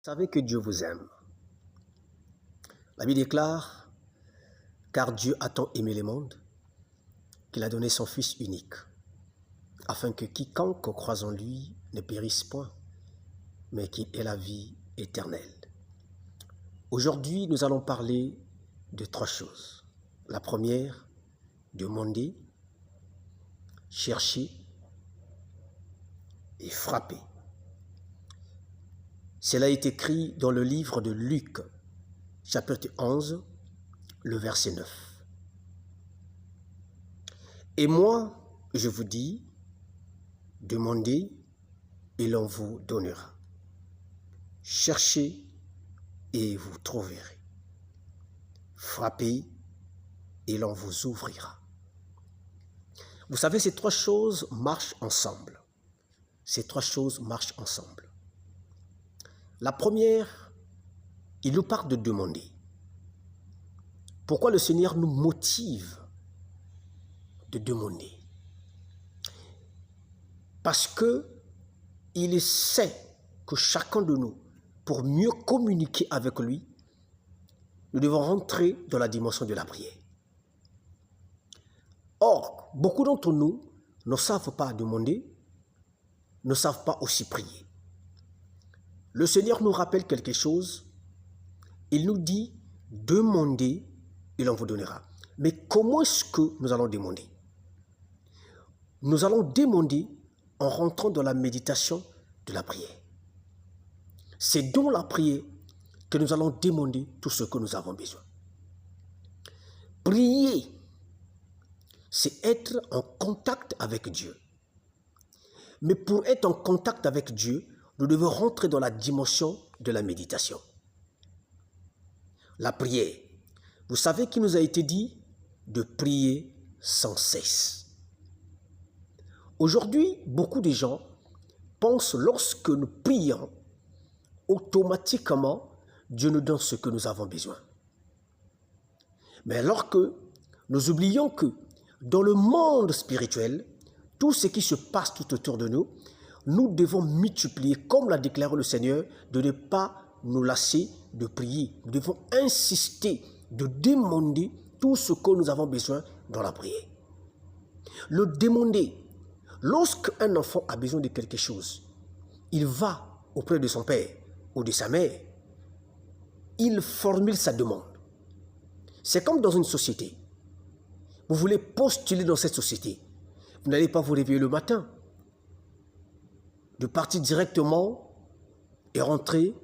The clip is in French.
Savez que Dieu vous aime. La Bible déclare, car Dieu a tant aimé le monde, qu'il a donné son Fils unique, afin que quiconque croise en lui ne périsse point, mais qu'il ait la vie éternelle. Aujourd'hui, nous allons parler de trois choses. La première, demander, chercher et frapper. Cela est écrit dans le livre de Luc, chapitre 11, le verset 9. Et moi, je vous dis, demandez et l'on vous donnera. Cherchez et vous trouverez. Frappez et l'on vous ouvrira. Vous savez, ces trois choses marchent ensemble. Ces trois choses marchent ensemble. La première, il nous parle de demander. Pourquoi le Seigneur nous motive de demander? Parce qu'il sait que chacun de nous, pour mieux communiquer avec lui, nous devons rentrer dans la dimension de la prière. Or, beaucoup d'entre nous ne savent pas demander, ne savent pas aussi prier. Le Seigneur nous rappelle quelque chose. Il nous dit, demandez et l'on vous donnera. Mais comment est-ce que nous allons demander? Nous allons demander en rentrant dans la méditation de la prière. C'est dans la prière que nous allons demander tout ce que nous avons besoin. Prier, c'est être en contact avec Dieu. Mais pour être en contact avec Dieu, nous devons rentrer dans la dimension de la méditation. La prière. Vous savez qu'il nous a été dit de prier sans cesse. Aujourd'hui, beaucoup de gens pensent lorsque nous prions, automatiquement, Dieu nous donne ce que nous avons besoin. Mais alors que nous oublions que dans le monde spirituel, tout ce qui se passe tout autour de nous, nous devons multiplier, comme l'a déclaré le Seigneur, de ne pas nous lasser de prier. Nous devons insister, de demander tout ce que nous avons besoin dans la prière. Le demander. Lorsqu'un enfant a besoin de quelque chose, il va auprès de son père ou de sa mère. Il formule sa demande. C'est comme dans une société. Vous voulez postuler dans cette société. Vous n'allez pas vous réveiller le matin, de partir directement et rentrer